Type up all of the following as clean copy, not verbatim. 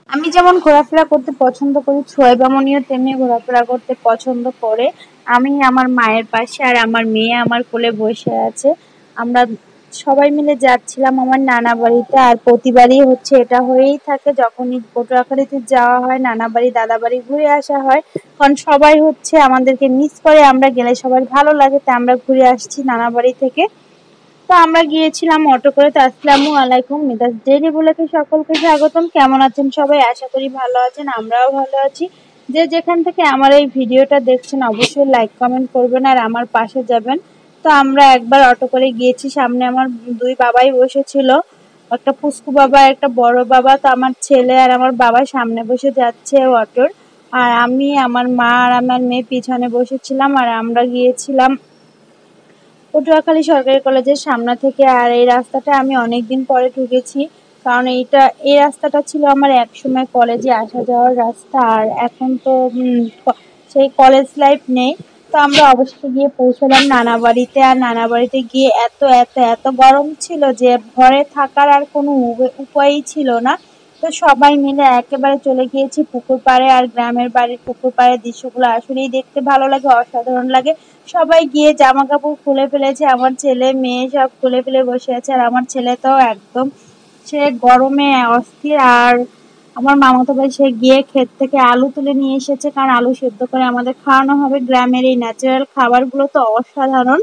আমি যেমন ঘোরাফেরা করতে পছন্দ করি, সোহেব আমনিও তেমনি ঘোরাফেরা করতে পছন্দ করে। আমি আমার মায়ের পাশে আর আমার মেয়ে আমার কোলে বসে আছে। আমরা সবাই মিলে যাচ্ছিলাম আমার নানা বাড়িতে, আর প্রতিবারই হচ্ছে এটা হয়েই থাকে, যখনই পটুয়াখালীতে যাওয়া হয় নানা বাড়ি দাদা বাড়ি ঘুরে আসা হয়, কারণ সবাই হচ্ছে আমাদেরকে মিস করে, আমরা গেলে সবার ভালো লাগে, তাই আমরা ঘুরে আসছি নানা বাড়ি থেকে। তো আমরা গিয়েছিলাম অটো করে। তো আসসালামু আলাইকুম, মিতাস ডেইলি ব্লগে সকলকে স্বাগতম। কেমন আছেন সবাই? আশা করি ভালো আছেন, আমরাও ভালো আছি। যে যেখান থেকে আমার এই ভিডিওটা দেখছেন অবশ্যই লাইক কমেন্ট করবেন আর আমার পাশে যাবেন। তো আমরা একবার অটো করে গিয়েছি, সামনে আমার দুই বাবাই বসেছিল, একটা পুস্কু বাবা একটা বড় বাবা। তো আমার ছেলে আর আমার বাবা সামনে বসে যাচ্ছে অটোর, আর আমি আমার মা আর আমার মেয়ে পিছনে বসেছিলাম। আর আমরা গিয়েছিলাম পটুয়াখালী সরকারি কলেজের সামনে থেকে। আর এই রাস্তাটা আমি অনেকদিন পরে ঢুকেছি, কারণ এই রাস্তাটা ছিল আমার একসময় কলেজে আসা যাওয়ার রাস্তা, আর এখন তো সেই কলেজ লাইফ নেই। তো আমরা অবশেষে গিয়ে পৌঁছলাম নানা বাড়িতে। আর নানা বাড়িতে গিয়ে এত এত এত গরম ছিল যে ঘরে থাকার আর কোনো উপায়ই ছিল না। তো সবাই মিলে একেবারে চলে গিয়েছি পুকুর পাড়ে। আর গ্রামের বাড়ির পুকুর পাড়ের দৃশ্যগুলো আসলেই দেখতে ভালো লাগে, অসাধারণ লাগে। সবাই গিয়ে জামা কাপড় খুলে ফেলেছে, আমার ছেলে মেয়ে সব খুলে ফেলে বসে আছে। আর আমার ছেলে তো একদম সে গরমে অস্থির। আর আমার মামাতো ভাই সে গিয়ে ক্ষেত থেকে আলু তুলে নিয়ে এসেছে, কারণ আলু সেদ্ধ করে আমাদের খাওয়ানো হবে। গ্রামের এই ন্যাচারাল খাবারগুলো তো অসাধারণ।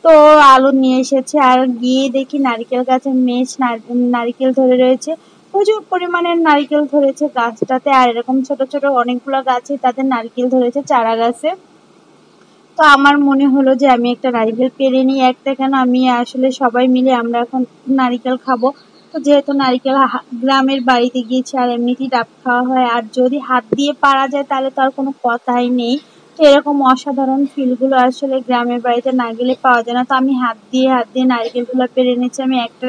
তো আলু নিয়ে এসেছে, আর গিয়ে দেখি নারিকেল গাছে মেষ নারিকেল ধরে রয়েছে, প্রচুর পরিমাণের নারিকেল ধরেছে গাছটাতে। আর এরকম ছোট ছোট অনেকগুলো গাছে তাদের নারিকেল ধরেছে, চারা গাছে। তো আমার মনে হলো যে আমি একটা নারিকেল পেড়ে নিই, একটা কেন, আমি আসলে সবাই মিলে আমরা এখন নারিকেল খাবো। তো যেহেতু নারিকেল গ্রামের বাড়িতে গিয়েছি আর এমনিতেই ডাব খাওয়া হয়, আর যদি হাত দিয়ে পারা যায় তাহলে তো আর কোনো কথাই নেই। তো এরকম অসাধারণ ফিলগুলো আসলে গ্রামের বাড়িতে না গেলে পাওয়া যায় না। তো আমি হাত দিয়ে নারিকেলগুলো পেড়ে নিচ্ছি।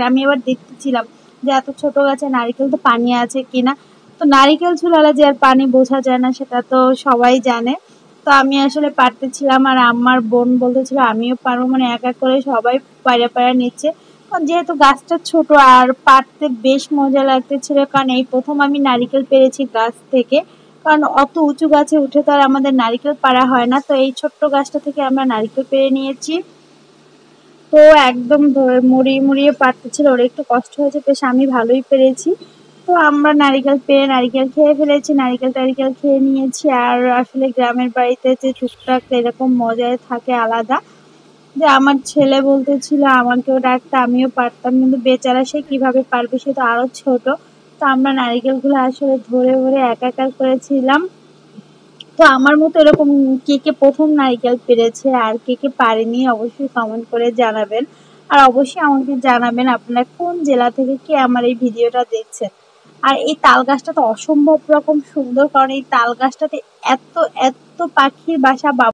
আমি এবার দেখতেছিলাম যে এত ছোট গাছে নারিকেল তো পানি আছে কিনা। তো নারিকেল ঝুলালে যে আর পানি বোঝা যায় না সেটা তো সবাই জানে। তো আমি আসলে পারতেছিলাম, আর আমার বোন বলতেছিল আমিও পারবো, মানে এক এক করে সবাই পায়রা নিচ্ছে। কারণ যেহেতু গাছটা ছোট আর পারতে বেশ মজা লাগতেছিল, কারণ এই প্রথম আমি নারিকেল পেরেছি গাছ থেকে। কারণ অত উঁচু গাছে উঠে তো আর আমাদের নারিকেল পাড়া হয় না। তো এই ছোট্ট গাছটা থেকে আমরা নারিকেল পেরে নিয়েছি। তো একদম মুড়িয়ে মুড়িয়ে পারতেছিল, ওর একটু কষ্ট হয়েছে, বেশ আমি ভালোই পেরেছি। তো আমরা নারিকেল পেরে নারিকেল খেয়ে ফেলেছি, নারিকেল টারিকেল খেয়ে নিয়েছি। আর আসলে গ্রামের বাড়িতে যে টুকটাক এরকম মজায় থাকে আলাদা। যে আমার ছেলে বলতেছিল আমাকেও ডাকতে, আমিও পারতাম, কিন্তু বেচারা সে কিভাবে পারবে, সে তো আরো ছোট। তো আমরা নারিকেলগুলো আসলে ধরে ধরে একাকার করেছিলাম। তো আমার মতো এরকম কে কে প্রথম নারিকেল পেরেছে আর কে কে পারেনি অবশ্যই কমেন্ট করে জানাবেন। আর অবশ্যই আমাকে জানাবেন আপনারা কোন জেলা থেকে কে আমার এই ভিডিওটা দেখছেন। আর এই তাল গাছটা তো অসম্ভব রকম সুন্দর, কারণ এই তাল গাছটাতে এত এত পাখির বাসা।